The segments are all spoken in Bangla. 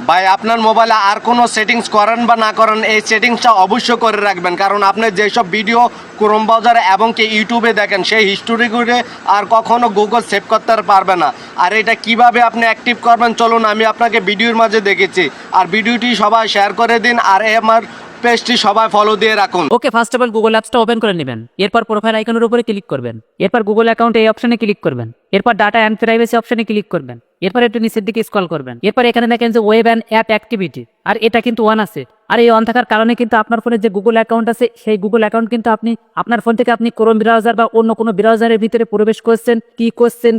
ভাই আপনার মোবাইলে আর কোনো সেটিংস করেন বা না করেন, এই সেটিংসটা অবশ্যই করে রাখবেন, কারণ আপনি যেসব ভিডিও ক্রোম ব্রাউজারে এবং কি ইউটিউবে দেখেন সেই হিস্টোরি করে আর কখনো গুগল সেভ করতে পারবে না। আর এটা কিভাবে আপনি অ্যাক্টিভ করবেন চলুন আমি আপনাকে ভিডিওর মাঝে দেখেছি। আর ভিডিওটি সবাই শেয়ার করে দিন আর আমার পেজটি সবাই ফলো দিয়ে রাখুন। ওকে, ফার্স্ট অফ অল গুগল অ্যাপসটা ওপেন করে নেবেন। এরপর প্রোফাইল আইকনের উপরে ক্লিক করবেন। এরপর গুগল অ্যাকাউন্ট এই অপশনে ক্লিক করবেন। এরপর ডাটা অ্যান্ড প্রাইভেসি অপশনে ক্লিক করবেন। এরপর একটু নিচের দিকে স্ক্রল করবেন। এরপর এখানে দেখেন যে ওয়েব অ্যান্ড অ্যাপ অ্যাক্টিভিটি, আর এটা কিন্তু অন আছে। আর এই অন থাকার কারণে কিন্তু আপনার ফোনে যে গুগল অ্যাকাউন্ট আছে সেই গুগল অ্যাকাউন্ট কিন্তু আপনি আপনার ফোন থেকে আপনি ক্রোম ব্রাউজার বা অন্য কোনো ব্রাউজারের ভিতরে প্রবেশ করছেন,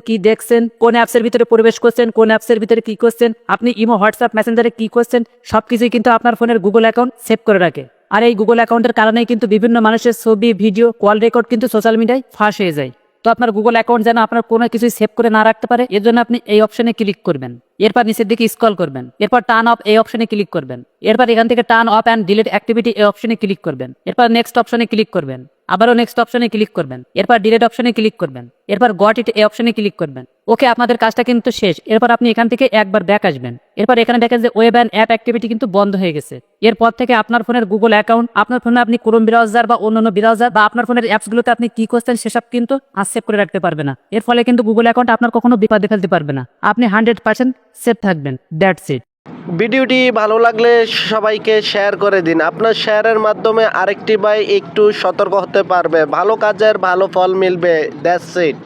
কি দেখছেন, কোন অ্যাপসের ভিতরে প্রবেশ করছেন, কোন অ্যাপসের ভিতরে কি করছেন, আপনি ইমো, হোয়াটসঅ্যাপ, মেসেঞ্জারে কি করছেন, সবকিছুই কিন্তু আপনার ফোনের গুগল অ্যাকাউন্ট সেভ করে রাখে। আর এই গুগল অ্যাকাউন্টের কারণেই কিন্তু বিভিন্ন মানুষের ছবি, ভিডিও, কল রেকর্ড কিন্তু সোশ্যাল মিডিয়ায় ফাঁস হয়ে যায়। তো আপনার গুগল অ্যাকাউন্ট যেন আপনার কোনো কিছুই সেভ করে না রাখতে পারে, এর জন্য আপনি এই অপশনে ক্লিক করবেন। এরপর নিচের দিকে স্ক্রল করবেন। এরপর টার্ন অফ এই অপশনে ক্লিক করবেন। এরপর এখান থেকে turn off and delete activity এই অপশনে ক্লিক করবেন। এরপর নেক্সট অপশনে ক্লিক করবেন। আবারও নেক্সট অপশনে ক্লিক করবেন। এরপর ডিলিট অপশনে ক্লিক করবেন। এরপর গট ইট এই অপশনে ক্লিক করবেন। ওকে, আপনাদের কাজটা কিন্তু শেষ। এরপর আপনি এখান থেকে একবার ব্যাক আসবেন। এরপর এখানে দেখেন যে ওয়েব অ্যান্ড অ্যাপ অ্যাক্টিভিটি কিন্তু বন্ধ হয়ে গেছে। এরপর থেকে আপনার ফোনের গুগল অ্যাকাউন্ট, আপনার ফোনে আপনি ক্রোম ব্রাউজার বা অন্যান্য ব্রাউজার বা আপনার ফোনের অ্যাপসগুলোতে আপনি কি করছেন সেসব কিন্তু আর সেভ করে রাখতে পারবে না। এর ফলে কিন্তু গুগল অ্যাকাউন্ট আপনার কখনো বিপদে ফেলতে পারবে না। আপনি 100% সেভ থাকবেন। That's it. ভিডিওটি ভালো লাগলে সবাইকে শেয়ার করে দিন। আপনার শেয়ারের মাধ্যমে আরেকটি ভাই একটু সতর্ক হতে পারবে, ভালো কাজের ভালো ফল মিলবে। That's it.